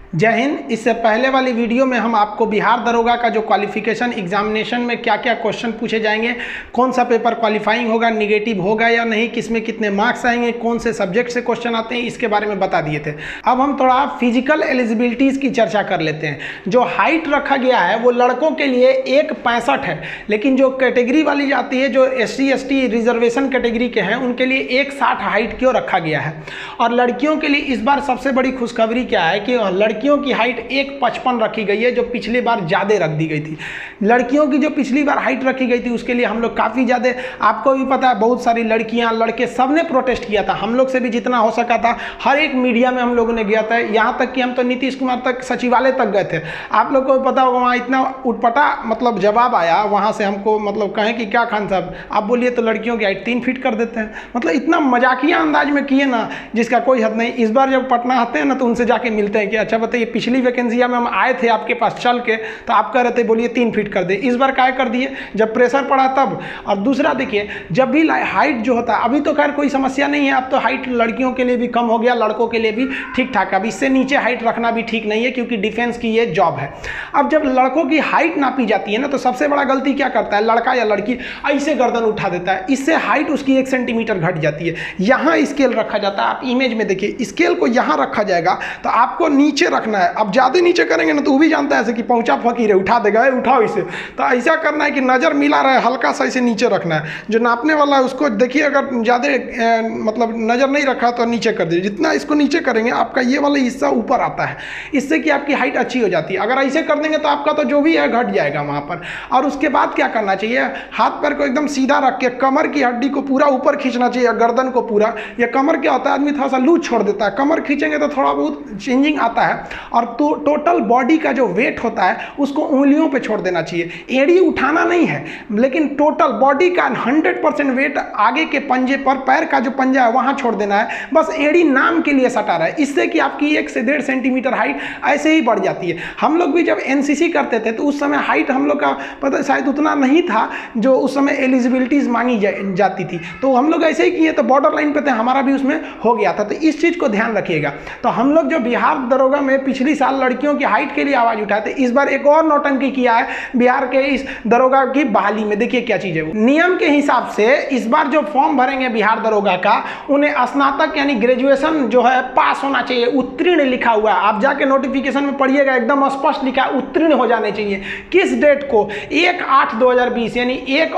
जय हिंद। इससे पहले वाली वीडियो में हम आपको बिहार दरोगा का जो क्वालिफिकेशन एग्जामिनेशन में क्या क्या क्वेश्चन पूछे जाएंगे, कौन सा पेपर क्वालिफाइंग होगा, निगेटिव होगा या नहीं, किसमें कितने मार्क्स आएंगे, कौन से सब्जेक्ट से क्वेश्चन आते हैं, इसके बारे में बता दिए थे। अब हम थोड़ा फिजिकल एलिजिबिलिटीज़ की चर्चा कर लेते हैं। जो हाइट रखा गया है वो लड़कों के लिए 1.65 है, लेकिन जो कैटेगरी वाली जाती है, जो SC ST रिजर्वेशन कैटेगरी के हैं, उनके लिए 1.60 हाइट क्यों रखा गया है। और लड़कियों के लिए इस बार सबसे बड़ी खुशखबरी क्या है कि लड़कियों की हाइट 1.55 रखी गई है, जो पिछली बार ज़्यादा रख दी गई थी। लड़कियों की जो पिछली बार हाइट रखी गई थी उसके लिए हम लोग काफ़ी ज़्यादा, आपको भी पता है, बहुत सारी लड़कियां लड़के सब ने प्रोटेस्ट किया था। हम लोग से भी जितना हो सका था हर एक मीडिया में हम लोगों ने गया था, यहाँ तक कि हम तो नीतीश कुमार तक सचिवालय तक गए थे। आप लोग को पता होगा वहाँ इतना उटपटा मतलब जवाब आया वहाँ से हमको, मतलब कहें कि क्या खान साहब आप बोलिए तो लड़कियों की हाइट 3 फीट कर देते हैं। मतलब इतना मजाकिया अंदाज में किए ना जिसका कोई हद नहीं। इस बार जब पटना आते हैं ना तो उनसे जाके मिलते हैं कि अच्छा बताइए पिछली वैकेंसिया में हम आए थे आपके पास चल के तो आप कह रहे थे बोलिए 3 फीट कर दे, इस बार क्या कर दिए जब प्रेशर पड़ा तब। और दूसरा देखिए, जब भी हाइट जो होता है, अभी तो खैर कोई समस्या नहीं है, अब तो हाइट लड़कियों के लिए भी कम हो गया, लड़कों के लिए भी ठीक ठाक। अब इससे नीचे हाइट रखना भी ठीक नहीं है क्योंकि डिफेंस की ये जॉब है। अब जब लड़कों की हाइट नापी जाती है ना तो सबसे बड़ा गलती क्या करता है लड़का या लड़की, ऐसे गर्दन उठा देता है, इससे हाइट उसकी 1 सेंटीमीटर घट जाती है। यहाँ स्केल रखा जाता है, आप इमेज में देखिए, स्केल को यहाँ रखा जाएगा तो आपको नीचे रखना है। अब ज़्यादा नीचे करेंगे ना तो वो भी जानता है ऐसे कि पहुँचा फकीर है, उठा देगा, उठाओ इसे। तो ऐसा करना है कि नज़र मिला रहे, हल्का सा इसे नीचे रखना है। जो नापने वाला है उसको देखिए, अगर ज़्यादा मतलब नज़र नहीं रखा तो नीचे कर दीजिए। जितना इसको नीचे करेंगे आपका ये वाला हिस्सा ऊपर आता है, इससे कि आपकी हाइट अच्छी हो जाती है। अगर ऐसे कर देंगे तो आपका तो जो भी है घट जाएगा वहाँ पर। और उसके बाद क्या करना चाहिए, हाथ पैर को एकदम सीधा रख के कमर की हड्डी को पूरा ऊपर खींचना चाहिए, गर्दन को पूरा। या कमर क्या होता है, आदमी थोड़ा सा लूज छोड़ देता है, कमर खींचेंगे तो थोड़ा बहुत चेंजिंग आता है। और तो टोटल बॉडी का जो वेट होता है उसको उंगलियों पे छोड़ देना चाहिए। एड़ी उठाना नहीं है, लेकिन टोटल बॉडी का 100% वेट आगे के पंजे पर, पैर का जो पंजा है वहां छोड़ देना है। बस एड़ी नाम के लिए सटा रहा है, इससे कि आपकी 1 से 1.5 सेंटीमीटर हाइट ऐसे ही बढ़ जाती है। हम लोग भी जब NCC करते थे तो उस समय हाइट हम लोग का पता शायद उतना नहीं था जो उस समय एलिजिबिलिटीज मांगी जाती थी, तो हम लोग ऐसे ही किए, तो बॉर्डर लाइन पे थे, हमारा भी उसमें हो गया था। तो इस चीज़ को ध्यान रखिएगा। तो हम लोग जो बिहार दरोगा में पिछली साल लड़कियों की हाइट के लिए आवाज़ उठाए थे, इस बार एक और नौटंकी किया है बिहार के इस दरोगा की बहाली में। देखिए क्या चीज़ है वो। नियम के हिसाब से इस बार जो फॉर्म भरेंगे बिहार दरोगा का, उन्हें स्नातक यानी ग्रेजुएशन जो है पास होना चाहिए, उत्तीर्ण लिखा हुआ है। आप जाके नोटिफिकेशन में पढ़िएगा, एकदम स्पष्ट लिखा है उत्तीर्ण हो जाने चाहिए। किस डेट को, 1/8/2020 यानी 1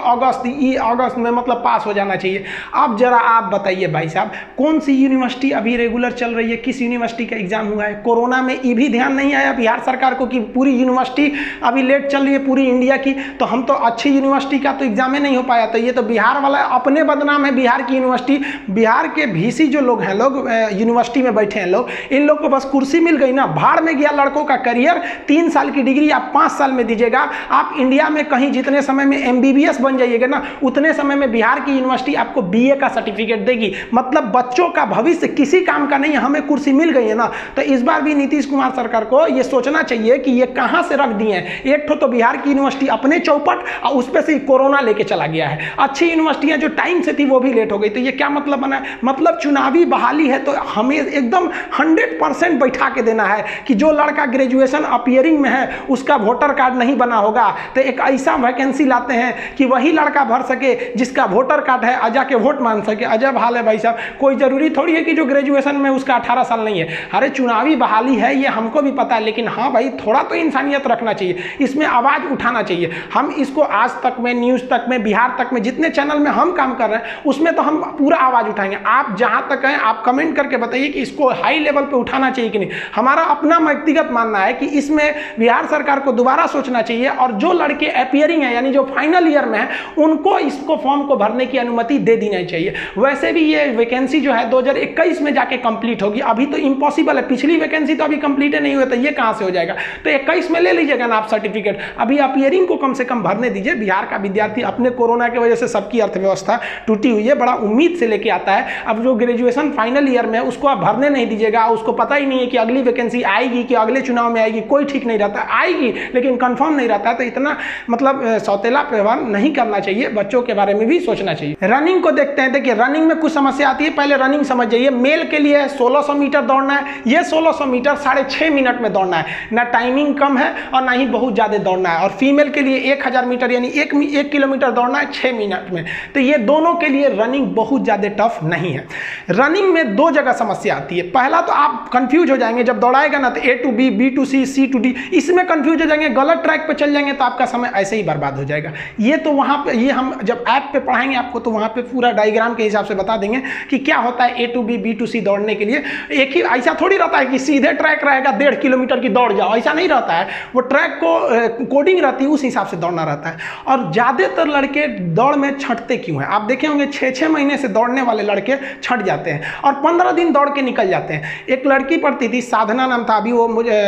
अगस्त में मतलब पास हो जाना चाहिए। अब जरा आप बताइए भाई साहब, कौन सी यूनिवर्सिटी अभी रेगुलर चल रही है, किस यूनिवर्सिटी का एग्जाम हुआ है। कोरोना में ये भी ध्यान नहीं आया बिहार सरकार को कि पूरी यूनिवर्सिटी अभी लेट चल रही है पूरी इंडिया की, तो हम तो अच्छी यूनिवर्सिटी का तो एग्जाम ही नहीं हो पाया। तो ये तो बिहार वाला अपने बदनाम है। बिहार की यूनिवर्सिटी, बिहार के VC जो लोग हैं, लोग यूनिवर्सिटी में बैठे हैं लोग, इन लोग को बस कुर्सी मिल गई ना, भाड़ में गया लड़कों का करियर। 3 साल की डिग्री आप 5 साल में दीजिएगा। आप इंडिया में कहीं जितने समय में MBBS बन जाइएगा ना, उतने समय में बिहार की यूनिवर्सिटी आपको BA का सर्टिफिकेट देगी। मतलब बच्चों का भविष्य किसी काम का नहीं है, हमें कुर्सी मिल गई है ना। तो इस बार भी नीतीश कुमार सरकार को ये सोचना चाहिए कि ये कहां से रख दिए हैं। एक तो बिहार की यूनिवर्सिटी अपने चौपट, और उस पे से कोरोना लेके चला गया है। अच्छी यूनिवर्सिटियां जो टाइम से थी वो भी लेट हो गई। तो ये क्या मतलब बना, मतलब चुनावी बहाली है तो हमें एकदम 100% बैठा के देना है कि जो लड़का ग्रेजुएशन अपीयरिंग में है उसका वोटर कार्ड नहीं बना होगा, तो एक ऐसा वैकेंसी लाते हैं कि वही लड़का भर सके जिसका वोटर कार्ड है, आ जाके वोट मांग सके। अजब हाल है भाई साहब। कोई जरूरी थोड़ी है कि जो ग्रेजुएशन में उसका 18 साल नहीं है। अरे चुनावी बहाली है ये हमको भी पता है, लेकिन हाँ भाई थोड़ा तो इंसानियत रखना चाहिए, इसमें आवाज़ उठाना चाहिए। हम इसको आज तक में, न्यूज़ तक में, बिहार तक में, जितने चैनल में हम काम कर रहे हैं उसमें तो हम पूरा आवाज़ उठाएंगे। आप जहाँ तक हैं आप कमेंट करके बताइए कि इसको हाई लेवल पे उठाना चाहिए कि नहीं। हमारा अपना व्यक्तिगत मानना है कि इसमें बिहार सरकार को दोबारा सोचना चाहिए, और जो लड़के अपीयरिंग है यानी जो फाइनल ईयर में है उनको इसको फॉर्म को भरने की अनुमति दे देनी चाहिए। वैसे भी ये वैकेंसी जो है 2021 में जाके कंप्लीट होगी, अभी तो इम्पॉसिबल है। पिछली वैकेंसी तो अभी कंप्लीट नहीं हुआ, तो ये कहाँ से हो जाएगा। तो 21 में ले लीजिएगा ना आप सर्टिफिकेट, अभी अपीयरिंग को कम से कम भरने दीजिए। बिहार का विद्यार्थी अपने कोरोना की वजह से सबकी अर्थव्यवस्था टूटी हुई है, बड़ा उम्मीद से लेके आता है। अब जो ग्रेजुएशन फाइनल ईयर में उसको आप भरने नहीं दीजिएगा, उसको पता ही नहीं है कि अगली वैकेंसी आएगी कि अगले चुनाव में आएगी, कोई ठीक नहीं रहता। आएगी लेकिन कंफर्म नहीं रहता। तो इतना मतलब सौतेला व्यवहार नहीं करना चाहिए, बच्चों के बारे में भी सोचना चाहिए। रनिंग को देखते हैं। देखिए रनिंग में कुछ समस्या आती है, पहले रनिंग समझ जाइए। मेल के लिए 1600 मीटर दौड़ना है। ये 1600 मीटर 6.5 मिनट में दौड़ना है, ना टाइमिंग कम है और ना ही बहुत ज़्यादा दौड़ना है। और फीमेल के लिए 1000 मीटर यानी 1 किलोमीटर दौड़ना है 6 मिनट में। तो ये दोनों के लिए रनिंग बहुत ज़्यादा टफ नहीं है। रनिंग में 2 जगह समस्या आती है। पहला तो आप कंफ्यूज हो जाएंगे जब दौड़ाएगा ना, तो A to B, B to C, C to D, इसमें कंफ्यूज हो जाएंगे, गलत ट्रैक पे चल जाएंगे तो आपका समय ऐसे ही बर्बाद हो जाएगा। ये तो वहाँ पे, ये हम जब ऐप पे पढ़ाएंगे आपको तो वहाँ पे पूरा डायग्राम के हिसाब से बता देंगे कि क्या होता है A to B, B to C दौड़ने के लिए। एक ही ऐसा थोड़ी रहता है कि सीधे ट्रैक रहेगा 1.5 किलोमीटर की दौड़ जाओ, ऐसा नहीं रहता है। वो ट्रैक को कोडिंग रहती है, उस हिसाब से दौड़ना रहता है। और ज़्यादातर लड़के दौड़ में छंटते क्यों हैं? आप देखे होंगे 6-6 महीने से दौड़ने वाले लड़के छंट जाते हैं और 15 दिन दौड़ के निकल जाते हैं। एक लड़की पढ़ती थी, साधना नाम था, अभी वो मुझे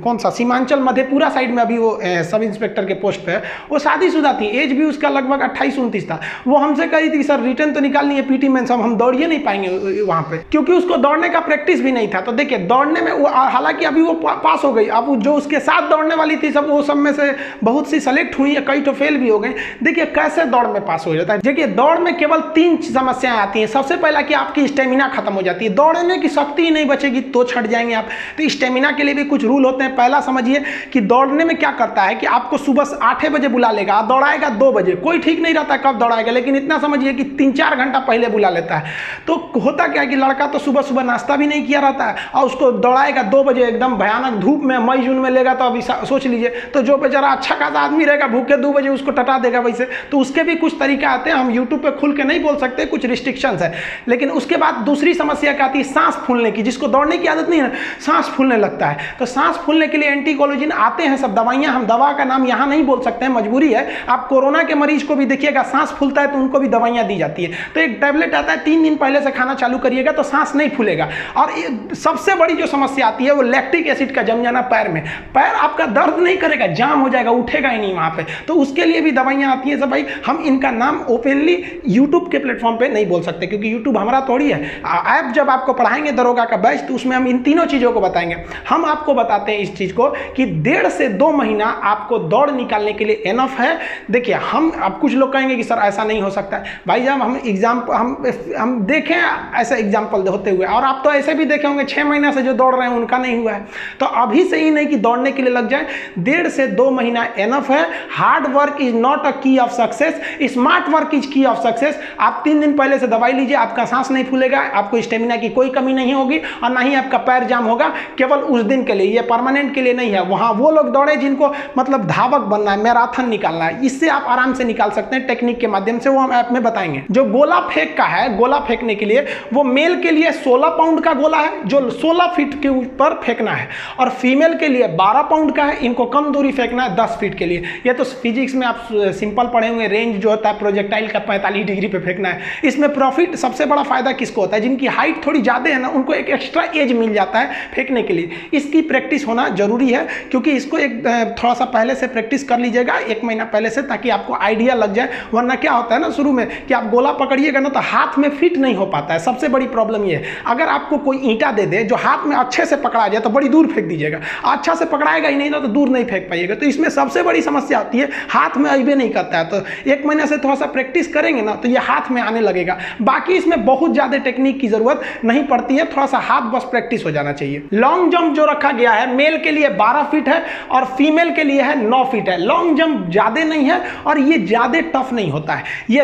कौन सा सीमांचल मधेपुरा साइड में अभी वो सब इंस्पेक्टर के पोस्ट पे है। वो शादीशुदा थी, एज भी उसका लगभग 28-29 था। वो हमसे कही थी सर रिटर्न तो निकालनी है पीटी मेंस, हम दौड़िए नहीं पाएंगे वहाँ पे, क्योंकि उसको दौड़ने का प्रैक्टिस भी नहीं था। तो देखिए दौड़ने में वो, हालांकि अभी वो पास हो गई, अब जो उसके साथ दौड़ने वाली थी सब, वो सब में से बहुत सी सेलेक्ट हुई है, कई तो फेल भी हो गए। देखिए कैसे दौड़ में पास हो जाता है। देखिए दौड़ में केवल 3 समस्याएं आती हैं। सबसे पहला कि आपकी स्टेमिना खत्म हो जाती है, दौड़ने की शक्ति ही नहीं बचेगी तो छट जाएंगे आप। तो स्टेमिना के लिए भी कुछ रूल होते हैं। पहला समझिए कि दौड़ने में क्या करता है कि आपको सुबह 8 बजे बुला लेगा, दौड़ाएगा 2 बजे, कोई ठीक नहीं रहता कब दौड़ाएगा, लेकिन इतना समझिए कि 3-4 घंटा पहले बुला लेता है। तो होता क्या है कि लड़का तो सुबह सुबह नाश्ता भी नहीं किया रहता है और उसको दौड़ाएगा 2 बजे एकदम भयानक धूप में, मई जून में लेगा तो अभी सोच लीजिए, तो जो बेचारा अच्छा खासा आदमी रहेगा भूखे 2 बजे उसको टटा देगा वैसे। तो उसके भी कुछ तरीका आते हैं, हम यूट्यूब पे खुल के नहीं बोल सकते, कुछ रिस्ट्रिक्शंस है। लेकिन उसके बाद दूसरी समस्या क्या आती है, सांस फूलने की। जिसको दौड़ने की आदत नहीं है, सांस फूलने लगता है। तो सांस फूलने के लिए एंटीकोलिन आते हैं सब दवाइयां, हम दवा का नाम यहाँ नहीं बोल सकते हैं, मजबूरी है। आप कोरोना के मरीज को भी देखिएगा, सांस फूलता है तो उनको भी दवाइयां दी जाती है। तो एक टैबलेट आता है, 3 दिन पहले से खाना चालू करिएगा तो सांस नहीं फूलेगा। और सबसे बड़ी जो समस्या आती है वो लैक्टिक एसिड का जम जाना पैर में। पैर आपका दर्द नहीं करेगा, जाम हो जाएगा, उठेगा ही नहीं वहां पे। तो उसके लिए भी दवाइयां आती हैं सब भाई। हम इनका नाम ओपनली यूट्यूब के प्लेटफॉर्म पे नहीं बोल सकते, क्योंकि यूट्यूब हमारा थोड़ी है। ऐप जब आपको पढ़ाएंगे दरोगा का बैच, तो उसमें हम इन तीनों चीज़ों को बताएंगे। हम आपको बताते हैं इस चीज़ को कि 1.5 से 2 महीना आपको दौड़ निकालने के लिए एनफ है। देखिए हम, अब कुछ लोग कहेंगे कि सर ऐसा नहीं हो सकता है। भाई जब हम हम देखें ऐसा एग्जाम्पल होते हुए, और आप तो ऐसे भी देखे होंगे 6 महीना से जो दौड़ रहे हैं उनका नहीं हुआ है। तो अभी से ही नहीं कि दौड़ने के लिए लग जाए, 1.5 से 2 महीना एनफ है। Hard work is not a की of success, smart work is की ऑफ सक्सेस। आप 3 दिन पहले से दवाई लीजिए, आपका सांस नहीं फूलेगा, आपको स्टेमिना की कोई कमी नहीं होगी और ना ही आपका पैर जाम होगा। केवल उस दिन के लिए, ये परमानेंट के लिए नहीं है। वहां वो लोग दौड़े जिनको मतलब धावक बनना है, मैराथन निकालना है, इससे आप आराम से निकाल सकते हैं टेक्निक के माध्यम से, वो हम ऐप में बताएंगे। जो गोला फेंक का है, गोला फेंकने के लिए वो मेल के लिए 16 पाउंड का गोला है जो 16 फीट के ऊपर फेंकना है, और फीमेल के लिए 12 पाउंड का है, इनको कम दूरी फेंकना है 10 फीट के लिए। ये तो फिजिक्स में आप सिंपल पढ़े होंगे, रेंज जो होता है प्रोजेक्टाइल का 45 डिग्री पे फेंकना है। इसमें प्रॉफिट सबसे बड़ा फायदा किसको होता है, जिनकी हाइट थोड़ी ज़्यादा है ना, उनको एक एक्स्ट्रा एज मिल जाता है फेंकने के लिए। इसकी प्रैक्टिस होना जरूरी है, क्योंकि इसको एक थोड़ा सा पहले से प्रैक्टिस कर लीजिएगा, 1 महीना पहले से, ताकि आपको आइडिया लग जाए। वरना क्या होता है ना शुरू में कि आप गोला पकड़िएगा ना तो हाथ में फिट नहीं हो पाता है। सबसे बड़ी प्रॉब्लम ये है, अगर आपको कोई ईंटा दे दे जो हाथ में अच्छे से पकड़ा जाए तो बड़ी दूर फेंक दीजिएगा, अच्छा से पकड़ाएगा ही नहीं तो दूर नहीं फेंक पाइएगा। तो इसमें सबसे बड़ी समस्या आती है, हाथ में अइबे नहीं करता है। तो 1 महीने से थोड़ा सा प्रैक्टिस करेंगे ना तो ये हाथ में आने लगेगा। बाकी इसमें बहुत ज़्यादा टेक्निक की जरूरत नहीं पड़ती है, थोड़ा सा हाथ बस प्रैक्टिस हो जाना चाहिए। लॉन्ग जंप जो रखा गया है, मेल के लिए 12 फीट है और फीमेल के लिए है 9 फीट है। लॉन्ग जंप ज़्यादा नहीं है और ये ज़्यादा टफ नहीं होता है। ये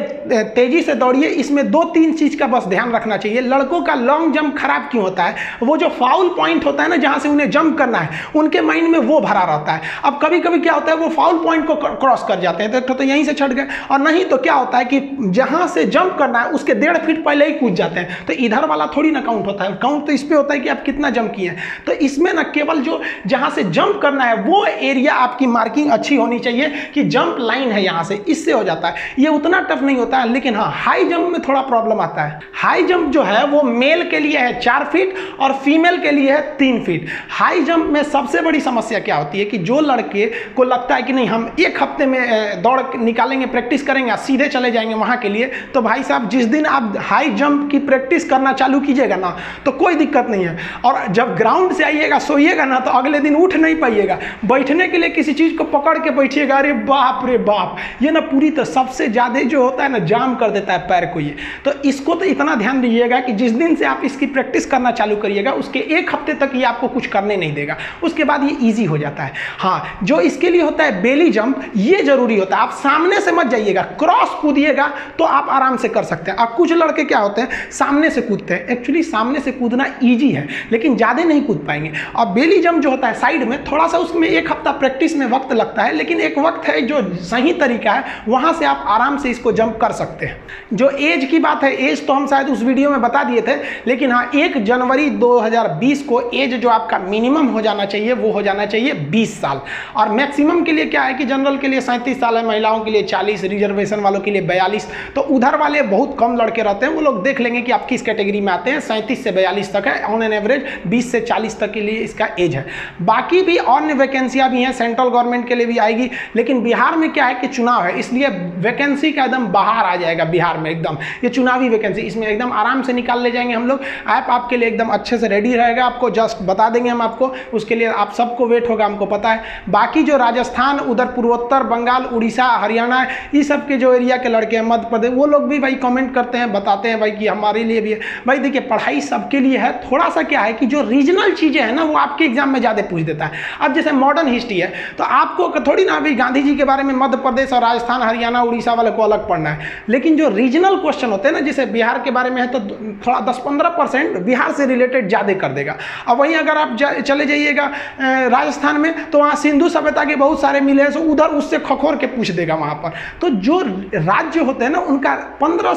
तेजी से दौड़िए, इसमें 2-3 चीज़ का बस ध्यान रखना चाहिए। लड़कों का लॉन्ग जंप खराब क्यों होता है, वो जो फाउल पॉइंट होता है ना, जहाँ से उन्हें जंप करना है, उनके माइंड में वो भरा रहता है। अब कभी कभी क्या होता है, वो फाउल पॉइंट को क्रॉस कर जाते हैं, तो यहीं से छट गए। और नहीं तो क्या होता है कि जहाँ से जंप करना है उसके 1.5 फीट पहले ही कूद जाते हैं। तो इधर वाला थोड़ी ना काउंट होता है, काउंट तो इस पे होता है कि आप कितना जंप किए हैं। तो इसमें ना केवल जो जहाँ से जंप करना है वो एरिया आपकी मार्किंग अच्छी होनी चाहिए कि जंप लाइन है यहाँ से, इससे हो जाता है। ये उतना टफ नहीं होता है, लेकिन हाँ हाई जंप में थोड़ा प्रॉब्लम आता है। हाई जंप जो है वो मेल के लिए है 4 फीट और फीमेल के लिए है 3 फीट। हाई जंप में सबसे बड़ी समस्या क्या होती है कि जो लड़के को लगता है कि नहीं हम 1 हफ्ते में दौड़ निकालेंगे, प्रैक्टिस करेंगे, सीधे चले जाएंगे वहाँ के लिए, तो भाई साहब जिस दिन आप हाई जंप की प्रैक्टिस करना चालू कीजिएगा ना तो कोई दिक्कत नहीं है। और जब ग्राउंड से आइएगा सोइएगा ना तो अगले दिन उठ नहीं पाइएगा, बैठने के लिए किसी चीज़ को पकड़ के बैठिएगा, अरे बाप रे बाप, ये ना पूरी तो सबसे ज़्यादा जो होता है ना जाम कर देता है पैर को ये। तो इसको तो इतना ध्यान दीजिएगा कि जिस दिन से आप इसकी प्रैक्टिस करना चालू करिएगा उसके 1 हफ्ते तक ये आपको कुछ करने नहीं देगा, उसके बाद ये ईजी हो जाता है। हाँ, जो इसके लिए होता है बेली जंप, ये जरूरी होता है। आप सामने से मत जाइएगा, क्रॉस कूदिएगा तो आप आराम से कर सकते हैं। अब कुछ लड़के क्या होते हैं, सामने से कूदते हैं। एक्चुअली सामने से कूदना ईजी है, लेकिन ज़्यादा नहीं कूद पाएंगे। और बेली जंप जो होता है साइड में, थोड़ा सा उसमें एक हफ्ता प्रैक्टिस में वक्त लगता है, लेकिन एक वक्त है जो सही तरीका है, वहाँ से आप आराम से इसको जंप कर सकते हैं। जो एज की बात है, एज तो हम शायद उस वीडियो में बता दिए थे, लेकिन हाँ 1 जनवरी 2020 को एज जो आपका मिनिमम हो जाना चाहिए वो हो जाना चाहिए 20 साल। और मैक्सिमम के लिए क्या है कि जनरल के लिए 37 साल है, महिलाओं के लिए 40, रिजर्वेशन वालों के लिए 42। तो उधर वाले बहुत कम लड़के रहते हैं, वो लोग देख लेंगे कि आप किस कैटेगरी में आते हैं। 37 से 42 तक है, ऑन एन एवरेज 20 से 40 तक के लिए इसका एज है। बाकी भी अन्य वैकेंसियाँ भी हैं, सेंट्रल गवर्नमेंट के लिए भी आएगी, लेकिन बिहार में क्या है कि चुनाव है, इसलिए वैकेंसी का एकदम बाहर आ जाएगा बिहार में। एकदम ये चुनावी वैकेंसी, इसमें एकदम आराम से निकाल ले जाएंगे हम लोग। ऐप आपके लिए एकदम अच्छे से रेडी रहेगा, आपको जस्ट बता देंगे हम आपको, उसके लिए आप सबको वेट होगा, हमको पता है। बाकी जो राजस्थान, उधर पूर्वोत्तर, बंगाल, उड़ीसा, हरियाणा, ये सब के जो एरिया के लड़के हैं, मध्य प्रदेश, वो लोग भी भाई कमेंट करते हैं, बताते हैं भाई कि हमारे लिए भी है। भाई देखिए, पढ़ाई सबके लिए है, थोड़ा सा क्या है कि जो रीजनल चीज़ें हैं ना, वो आपके एग्जाम में ज़्यादा पूछ देता है। अब जैसे मॉडर्न हिस्ट्री है, तो आपको थोड़ी ना अभी गांधी जी के बारे में मध्य प्रदेश और राजस्थान, हरियाणा, उड़ीसा वाले को अलग पढ़ना है, लेकिन जो रीजनल क्वेश्चन होते हैं ना, जैसे बिहार के बारे में है, तो थोड़ा 10-15% बिहार से रिलेटेड ज़्यादा कर देगा। अब वहीं अगर आप चले जाइएगा राजस्थान में, तो वहाँ सिंधु सभ्यता के बहुत सारे मिले हैं, तो उधर उससे खखोर के पूछ देगा वहाँ पर। तो जो राज्य होते हैं ना, उनका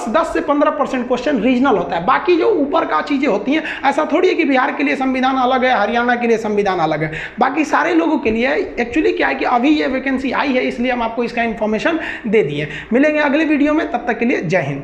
10 से 15% क्वेश्चन रीजनल होता है। बाकी जो ऊपर का चीज़ें होती हैं, ऐसा थोड़ी है कि बिहार के लिए संविधान अलग है, हरियाणा के लिए संविधान अलग है, बाकी सारे लोगों के लिए। एक्चुअली क्या है कि अभी ये वैकेंसी आई है, इसलिए हम आपको इसका इन्फॉर्मेशन दे दिए। मिलेंगे अगले वीडियो में, तब तक के लिए जय हिंद।